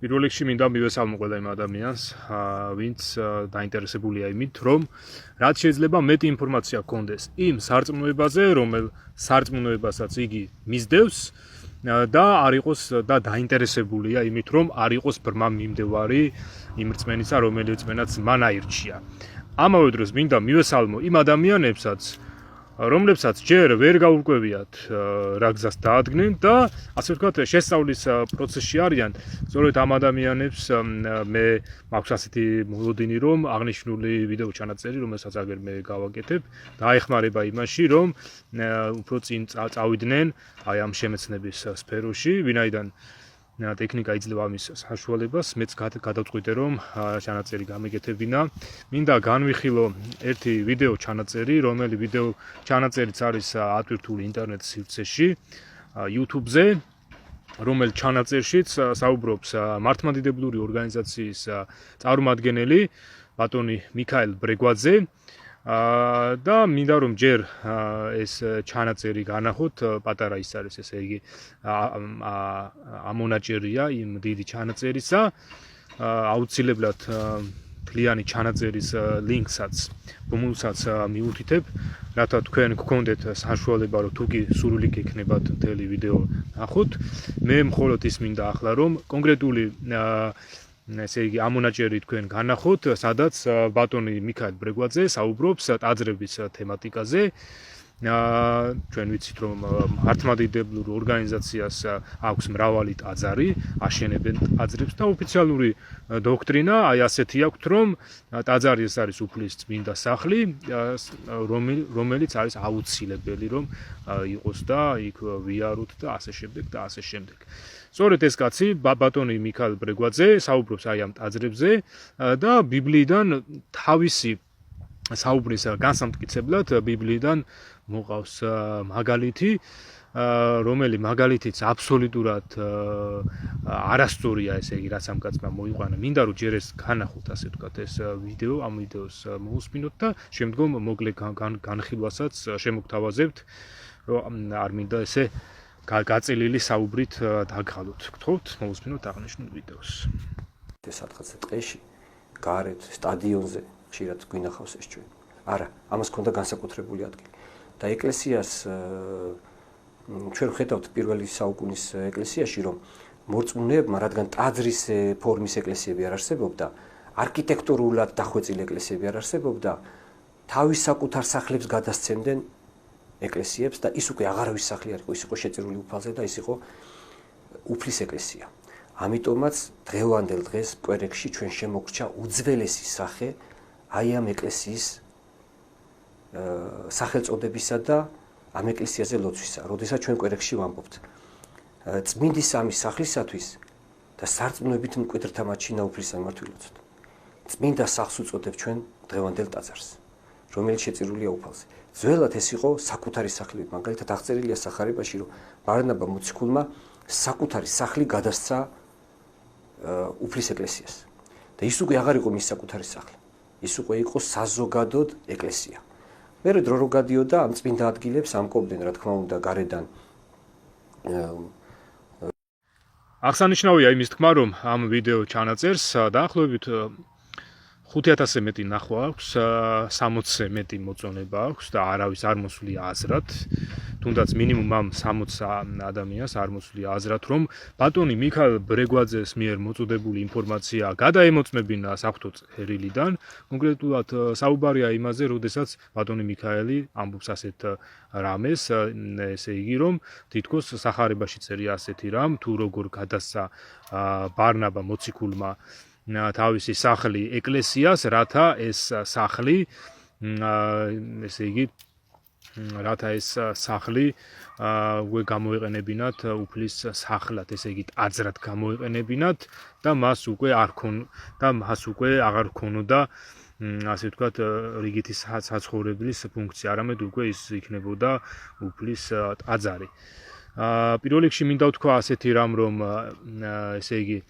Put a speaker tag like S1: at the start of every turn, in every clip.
S1: პირველ რიგში მინდა მივესალმო ყველა იმ ადამიანს, ვინც დაინტერესებულია იმით, რომ რაც შეიძლება მეტი ინფორმაცია გქონდეს იმ სარწმუნოებაზე, რომელ სარწმუნოებასაც იგი მისდევს და არ იყოს და დაინტერესებულია იმით, რომ არ იყოს ბრმა მიმდევარი იმ რწმენისა, რომელიც რწმენაც მან აირჩია. ამავე დროს მინდა მივესალმო იმ ადამიანებსაც, რომლებსაც ჯერ ვერ გაურკვევიათ რა გზას დაადგნენ და ასე ვთქვათ შესწავლის პროცესში არიან. სწორედ ამ ადამიანებს მე მაქვს ასეთი მოლოდინი, რომ აღნიშნული ვიდეო ჩანაწერი, რომელსაც აგერ მე გავაკეთებ, დაეხმარება იმაში, რომ უფრო წინ წავიდნენ აი ამ შემეცნების სფეროში, ვინაიდან ტექნიკა იძლევა ამის საშუალებას, მეც გადავწყვიტე, რომ ჩანაწერი გამეკეთებინა. მინდა განვიხილო ერთი ვიდეო ჩანაწერი, რომელი ვიდეო ჩანაწერიც არის ატვირთული ინტერნეტ სივრცეში, YouTube-ზე, რომელ ჩანაწერშიც საუბრობს მართლმადიდებლური ორგანიზაციის წარმომადგენელი ბატონი მიქაელ ბრეგვაძე. და მინდა რომ ჯერ ეს ჩანაწერი განახოთ, პატარა ის არის, ესე იგი ამონაჭერია იმ დიდი ჩანაწერისა. აუცილებლად მთლიანი ჩანაწერის ლინკსაც, რომელსაც მიუთითებ, რათა თქვენ გქონდეთ საშუალება, რომ თუ კი სურვილი გექნებათ მთელი ვიდეო ნახოთ. მე მხოლოდ ის მინდა ახლა რომ კონკრეტული ესე იგი ამონაჭერი თქვენ განახოთ, სადაც ბატონი მიქაელ ბრეგვაძე საუბრობს ტაძრების თემატიკაზე. ჩვენ ვიცით, რომ მართლმადიდებლურ ორგანიზაციას აქვს მრავალი ტაძარი, აშენებენ ტაძრებს და ოფიციალური დოქტრინა აი ასეთი აქვთ, რომ ტაძარი ეს არის უფლის წმინდა სახლი, რომელიც არის აუცილებელი, რომ იყოს და იქ ვიაროთ და ასე შემდეგ და ასე შემდეგ. სწორედ ეს კაცი ბატონი მიქაელ ბრეგვაძე საუბრობს აი ამ ტაძრებზე და ბიბლიიდან თავისი საუბრის განსამტკიცებლად ბიბლიიდან მოყავს მაგალითი, რომელი მაგალითიც აბსოლუტურად არასწორია, ესე იგი რაც ამ კაცმა მოიყვანა. მინდა რომ ჯერ ეს განახოთ, ასე ვთქვათ, ეს ვიდეო, ამ ვიდეოს მოусმინოთ და შემდგომ მოკლე განხილვასაც შემოგთავაზებთ, რომ არ მინდა ესე გაწელილი საუბრით დაგხალოთ. გთხოვთ, მოусმინოთ აღნიშნულ ვიდეოს.
S2: სადღაც ტყეში, გარეთ, სტადიონზე ხშირად გვინახავს ეს ჩვენ. არა, ამას ქონდა განსაკუთრებული ადგილი. და ეკლესიას ჩვენ ხედავთ პირველი საუკუნის ეკლესიაში, რომ მორწმუნეებმა, რადგან ტაძრის ფორმის ეკლესიები არ არსებობდა, არქიტექტურულად დახვეწილი ეკლესიები არ არსებობდა, თავის საკუთარ სახლებს გადასცემდნენ ეკლესიებს და ის უკვე აღარავის სახლი არ იყო, ის იყო შეწირული უფალზე და ის იყო უფლის ეკლესია. ამიტომაც დღევანდელ დღეს კვერეკში ჩვენ შემოგრჩა უძველესი სახე აი ამ ეკლესიის სახელწოდებისა და ამ ეკლესიაზე ლოცვისა, როდესაც ჩვენ კვერეკში ვამბობთ. წმინდი სამი სახლისათვის და სარწმუნოებით მკვიდრთა მათში ნაუფლის სამმართველოდ. წმინდა სახლს უწოდებ ჩვენ დღევანდელ ტაძარს, რომელიც შეწირულია უფალზე. ძველად ეს იყო საკუთარი სახლი, მაგალითად აღწერილია სახარებაში, რომ ბარნაბა მოციქულმა საკუთარი სახლი გადასცა უფლის ეკლესიას. და ის უკვე აღარ იყო მის საკუთარი სახლი. ის უკვე იყო საზოგადოდ ეკლესია. მერე დრო რო გადიოდა ამ წმინდა ადგილებს ამკობდნენ, რა თქმა უნდა, გარედან.
S1: აღსანიშნავია იმის თქმა, რომ ამ ვიდეო ჩანაწერს დაახლოებით 5000-ზე მეტი ნახვა აქვს, 60-ზე მეტი მოწონება აქვს და არავის არ მოსვლია აზრად, თუნდაც მინიმუმ ამ 60 ადამიანს არ მოსვლია აზრად, რომ ბატონი მიქაელ ბრეგვაძეს მიერ მოწოდებული ინფორმაცია გადაემოწმებინა საფრთხო წერილიდან. კონკრეტულად საუბარია იმაზე, როდესაც ბატონი მიქაელი ამბობს ასეთ რამეს, ესე იგი, რომ თითქოს სახარებაში წერია ასეთი რამ, თუ როგორ გადასცა ბარნაბა მოციქულმა თავისი სახლი ეკლესიას, რათა ეს სახლი, ესე იგი, რათა ეს სახლი გამოიყენებინათ უფლის სახლად, ესე იგი, ტაძრად გამოიყენებინათ და მას უკვე აღარ ქონოდა, ასე ვთქვათ, რიგითი საცხოვრებლის ფუნქცია, არამედ უკვე ის იქნებოდა უფლის ტაძარი. პირველ რიგში მინდა ვთქვა ასეთი რამ, რომ ესე იგი,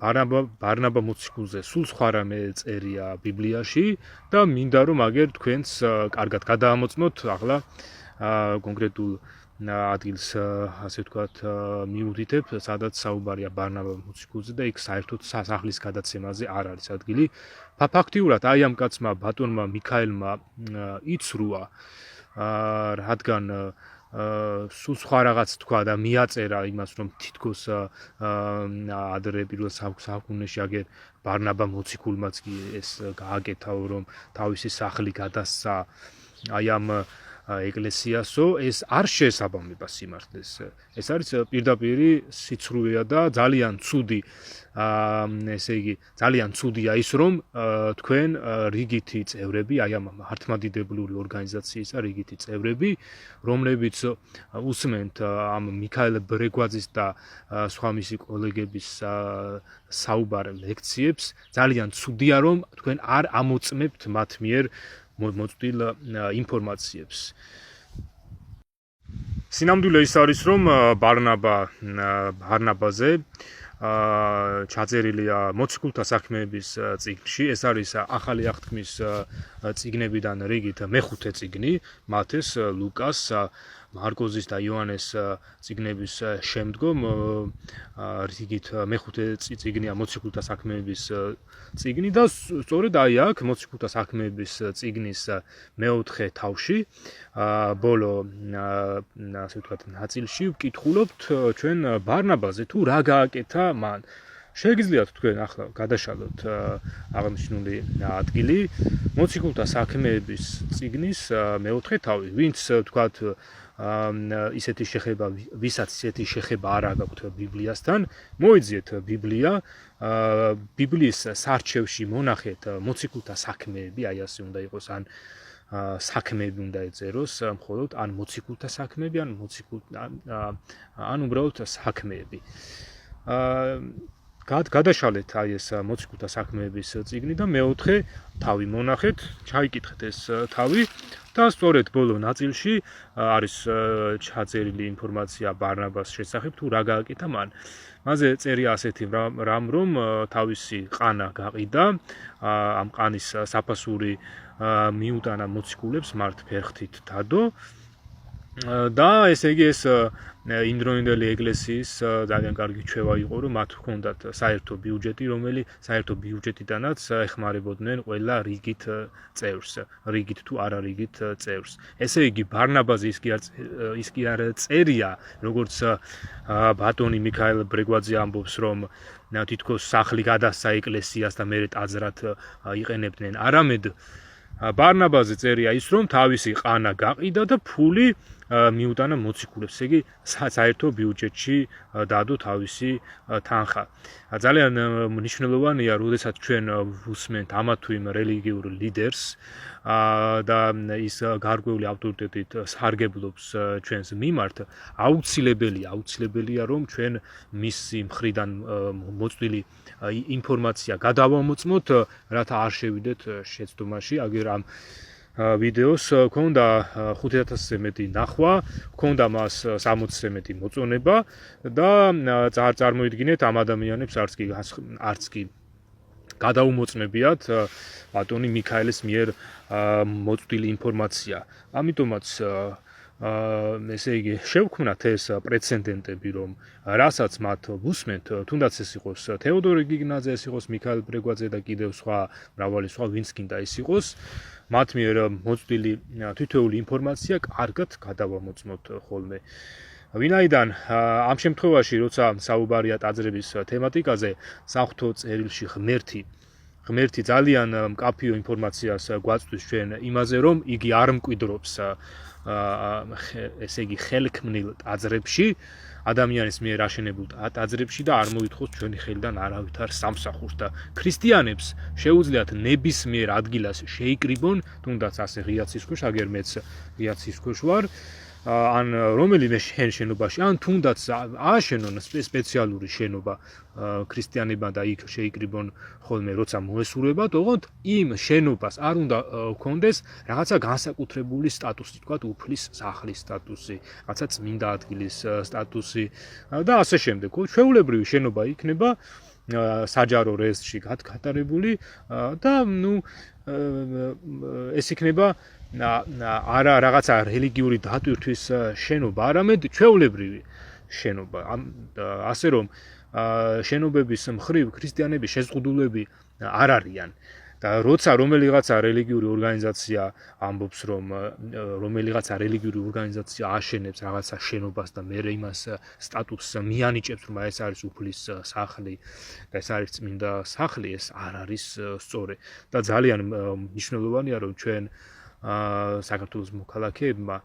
S1: ბარნაბა მოციქულზე სულ სხვა რამე წერია ბიბლიაში და მინდა რომ აგერ თქვენს კარგად გადაამოწმოთ ახლა კონკრეტულ ადგილს ასე ვთქვათ მიუთითებ, სადაც საუბარია ბარნაბა მოციქულზე და იქ საერთოდ სასახლის გადაცემაზე არ არის ადგილი. ფაქტიურად აი ამ კაცმა ბატონმა მიქაელმა იცრუა, რადგან სულ სხვა რაღაც თქვა და მიაწერა იმას, რომ თითქოს ადრე პირველ საუკუნეში აგერ ბარნაბა მოციქულმაც კი ეს გააკეთაო, რომ თავისი სახლი გადასცა აი ამ ეკლესიასო, ეს არ შეესაბამება სიმართლეს. ეს არის პირდაპირი სიცრუეა და ძალიან ცუდი, ესე იგი, ძალიან ცუდია ის, რომ თქვენ რიგითი წევრები, აი ამ მართლმადიდებლური ორგანიზაციისა რიგითი წევრები, რომლებიც უსმენთ ამ მიქაელ ბრეგვაძის და სხვა მისი კოლეგების საუბარ ლექციებს, ძალიან ცუდია, რომ თქვენ არ ამოწმებთ მათ მიერ მოწვდილ ინფორმაციებს. სინამდვილე ის არის, რომ ბარნაბაზე ჩაწერილია მოციქულთა საქმეების წიგნში, ეს არის ახალი აღთქმის წიგნებიდან რიგით მეხუთე წიგნი, მათეს, ლუკას, მარკოზის და იოანეს წიგნების შემდგომ რიგით მეხუთე წიგნია მოციქულთა საქმეების წიგნი და სწორედ აი აქ მოციქულთა საქმეების წიგნის მეოთხე თავში ბოლო ასე ვთქვათ ნაწილში ვკითხულობთ ჩვენ ბარნაბაზე თუ რა გააკეთა მან. შეგიძლიათ თქვენ ახლა გადაშალოთ აღნიშნული ადგილი მოციქულთა საქმეების წიგნის მეოთხე თავი, ვინც ვთქვათ ისეთი შეხება, ვისაც ისეთი შეხება არ აქვს ბიბლიასთან, მოიძიეთ ბიბლია, ბიბლიის სარჩევში მონახეთ მოციქულთა საქმეები, აი ასე უნდა იყოს, ან საქმეები უნდა ეწეროს, მხოლოდ ან მოციქულთა საქმეები, ან უბრალოდ საქმეები. გადაშალეთ აი ეს მოციქულთა საქმეების წიგნი და მეოთხე თავი მონახეთ, ჩაიკითხეთ ეს თავი და სწორედ ბოლო ნაწილში არის ჩაწერილი ინფორმაცია ბარნაბას შესახებ თუ რა გააკეთა მან. მასზე წერია ასეთი რამ, რომ თავისი ყანა გაყიდა, ამ ყანის საფასური მიუტანა მოციქულებს მართ ფერხთით დადო და ესე იგი ეს იმდროინდელი ეკლესიის ძალიან კარგი ჩვევა იყო, რომ მათ ჰქონდათ საერთო ბიუჯეტი, რომელიც საერთო ბიუჯეტიდანაც ეხმარებოდნენ ყველა რიგით წევრს, რიგით თუ არა რიგით წევრს. ესე იგი ბარნაბაზე ის კი არ წერია, როგორც ბატონი მიქაელ ბრეგვაძე ამბობს, რომ თითქოს სახლი გადასცა ეკლესიას და მერე ტაძრად იყენებდნენ, არამედ ბარნაბაზე წერია ის, რომ თავისი ყანა გაყიდა და ფული მიუტანა მოციქულებს, ესე იგი საერთო ბიუჯეტში დადო თავისი თანხა. ძალიან მნიშვნელოვანია, როდესაც ჩვენ ვუსმენთ ამა თუ იმ რელიგიურ ლიდერს და ის გარკვეული ავტორიტეტით სარგებლობს ჩვენს მიმართ, აუცილებელია, რომ ჩვენ მისი მხრიდან მოწვდილი ინფორმაცია გადავამოწმოთ, რათა არ შევიდეთ შეცდომაში, აგერ ამ ვიდეოს ქონდა 5000-ზე მეტი ნახვა, ქონდა მას 60-ზე მეტი მოწონება და წარმოიდგინეთ ამ ადამიანებს არც კი გადაუმოწმებიათ ბატონი მიქაელის მიერ მოწვდილი ინფორმაცია. ამიტომაც ესე იგი შევქმნათ ეს პრეცედენტები, რომ რასაც მათ ვუსმენთ, თუნდაც ეს იყოს თეოდორე გიგნაძე, ეს იყოს მიქაელ ბრეგვაძე და კიდევ მრავალი სხვა ვინც გინდა ის იყოს, მათ მიერ მოწვდილი თითოეული ინფორმაცია კარგად გადავამოწმოთ ხოლმე. ვინაიდან ამ შემთხვევაში, როცა საუბარია ტაძრების თემატიკაზე, საღვთო წერილში ღმერთი ძალიან მკაფიო ინფორმაციას გვაწვდის ჩვენ იმაზე, რომ იგი არ მკვიდრობს ესე იგი ხელქმნილ ტაძრებში, ადამიანის მიერ აშენებულ ტაძრებში და არ მოითხოვს ჩვენი ხელიდან არავითარ სამსახურს და ქრისტიანებს შეუძლიათ ნებისმიერ ადგილას შეიკრიბონ, თუნდაც ასე ღიაცის ქვეშ, აგერ მეც ღიაცის ქვეშ ვარ, ან რომელიმე შენობაში, ან თუნდაც ააშენონ სპეციალური შენობა ქრისტიანებმა და იქ შეიკრიბონ ხოლმე, როცა მოესურვებათ, ოღონდ იმ შენობას არ უნდა ჰქონდეს რაღაცა განსაკუთრებული სტატუსი, თქვათ უფლის სახლის სტატუსი, რაღაცა წმინდა ადგილის სტატუსი და ასე შემდეგ. ჩვეულებრივი შენობა იქნება საჯარო რეესტრში გატარებული და ეს იქნება არა რაღაცა რელიგიური დატვირთვის შენობა, არამედ ჩვეულებრივი შენობა. ასე რომ შენობების მხრივ ქრისტიანები შეზღუდულები არ არიან. და როცა რომელიღაცა რელიგიური ორგანიზაცია ამბობს, რომ რომელიღაცა რელიგიური ორგანიზაცია აშენებს რაღაცა შენობას და მე იმას სტატუსს მიანიჭებს, რომ ეს არის უფლის სახლი და ეს არის წმინდა სახლი, ეს არ არის სწორი. და ძალიან მნიშვნელოვანია, რომ ჩვენ საქართველოს მოქალაქეებმა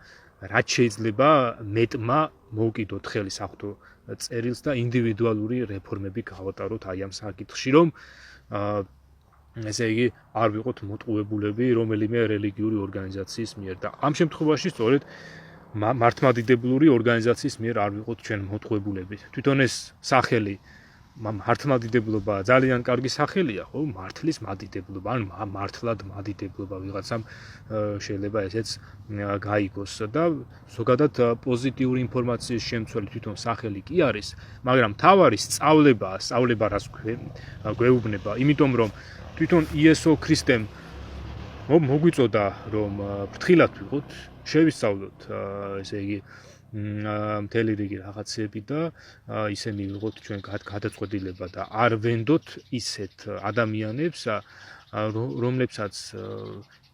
S1: რაც შეიძლება მეტმა მოვკიდოთ ხელი საღვთო წერილს და ინდივიდუალური რეფორმები გავატაროთ აი ამ საკითხში, რომ ესე იგი არ ვიყოთ მოტყუებულები რომელიმე რელიგიური ორგანიზაციის მიერ და ამ შემთხვევაში სწორედ მართლმადიდებლური ორგანიზაციის მიერ არ ვიყოთ ჩვენ მოტყუებულები. თვითონ ეს სახელი მართლმადიდებლობა ძალიან კარგი სახელია, ხო? მართლის მადიდებლობა, ან მართლად მადიდებლობა ვიღაცამ შეიძლება ესეც გაიგოს და ზოგადად პოზიტიური ინფორმაციის შემცველი თვითონ სახელი კი არის, მაგრამ თავარი სწავლება რას გვეუბნება, იმიტომ რომ თვითონ იესო ქრისტემ მოგვიწოდა რომ ფრთხილად ვიყოთ, შევისწავლოთ ესე იგი მთელი რიგი რაღაცები და ისე მივიღოთ ჩვენ გადაწყვეტილება და არ ვენდოთ ისეთ ადამიანებს, რომლებსაც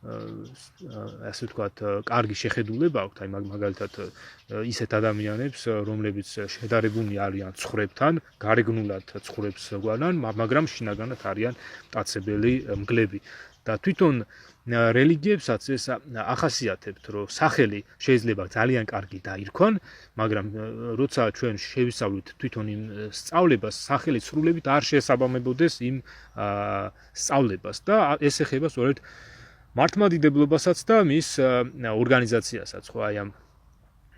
S1: ასე ვთქვათ, კარგი შეხედულება აქვთ, აი მაგალითად ისეთ ადამიანებს, რომლებიც შედარებულნი არიან ცხვრებთან, გარეგნულად ცხვრებს გვანან, მაგრამ შინაგანად არიან მტაცებელი მგლები. და თვითონ რელიგიებსაც ეს ახასიათებთ, რომ სახელი შეიძლება ძალიან კარგი დაირქვან, მაგრამ როცა ჩვენ შევისწავლით თვითონ იმ სწავლებას, სახელი სრულებით არ შეესაბამებოდეს იმ სწავლებას და ეს ეხება სწორედ მართლმადიდებლობასაც და მის ორგანიზაციასაც, ხო, აი ამ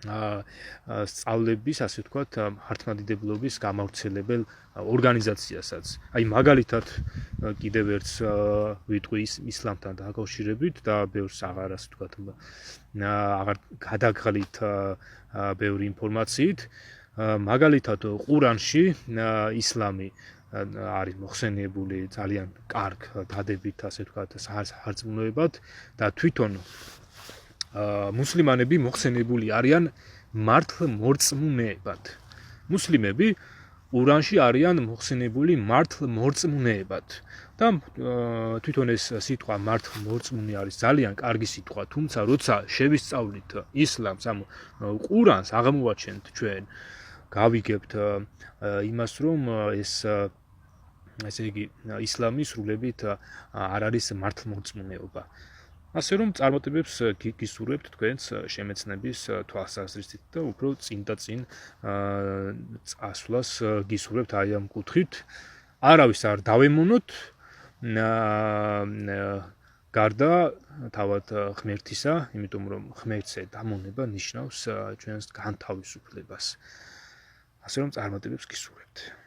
S1: სწავლების, ასე ვთქვათ, მართლმადიდებლობის გამავრცელებელ ორგანიზაციასაც. აი მაგალითად კიდევ ერთს ვიტყვი ისლამთან დაკავშირებით და ბევრს აღარ, ასე ვთქვათ, აღარ გადაგღლით ბევრი ინფორმაციით. მაგალითად ყურანში ისლამი არის მოხსენიებული ძალიან კარგ დადებით, ასე ვთქვათ, სარწმუნოებად და თვითონ მუსლიმანები მოხსენიებული არიან მართლმორწმუნეებად. მუსლიმები ყურანში არიან მოხსენიებული მართლმორწმუნეებად. და თვითონ ეს სიტყვა მართლმორწმუნე არის ძალიან კარგი სიტყვა, თუმცა როცა შევისწავლით ისლამს, ამ ყურანს აღმოვაჩენთ ჩვენ, გავიგებთ იმას, რომ ესე იგი ისლამი სრულებით არ არის მართლმორწმუნეობა. ასე რომ წარმატებებს გისურვებთ თქვენს შემეცნების თვალსაზრისით და უფრო წინ და წინ წასვლას გისურვებთ აი ამ კუთხით. არავის არ დავემონოთ გარდა თავად ღმერთისა, იმიტომ რომ ღმერთზე დამონება ნიშნავს ჩვენს განთავისუფლებას. ასე რომ წარმატებებს გისურვებთ.